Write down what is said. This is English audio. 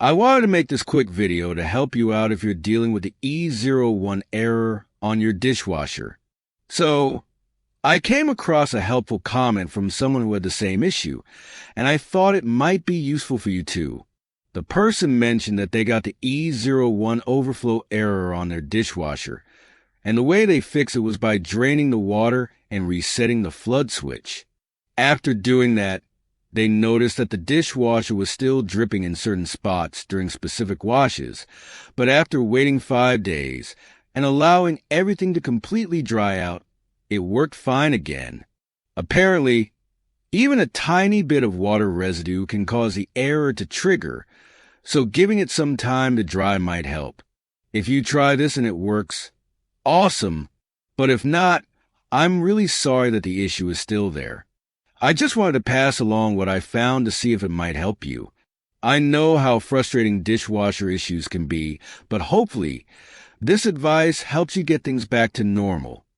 I wanted to make this quick video to help you out if you're dealing with the E01 error on your dishwasher. So, I came across a helpful comment from someone who had the same issue, and I thought it might be useful for you too. The person mentioned that they got the E01 overflow error on their dishwasher, and the way they fixed it was by draining the water and resetting the flood switch. After doing that, they noticed that the dishwasher was still dripping in certain spots during specific washes, but after waiting 5 days and allowing everything to completely dry out, it worked fine again. Apparently, even a tiny bit of water residue can cause the error to trigger, so giving it some time to dry might help. If you try this and it works, awesome, but if not, I'm really sorry that the issue is still there. I just wanted to pass along what I found to see if it might help you. I know how frustrating dishwasher issues can be, but hopefully, this advice helps you get things back to normal.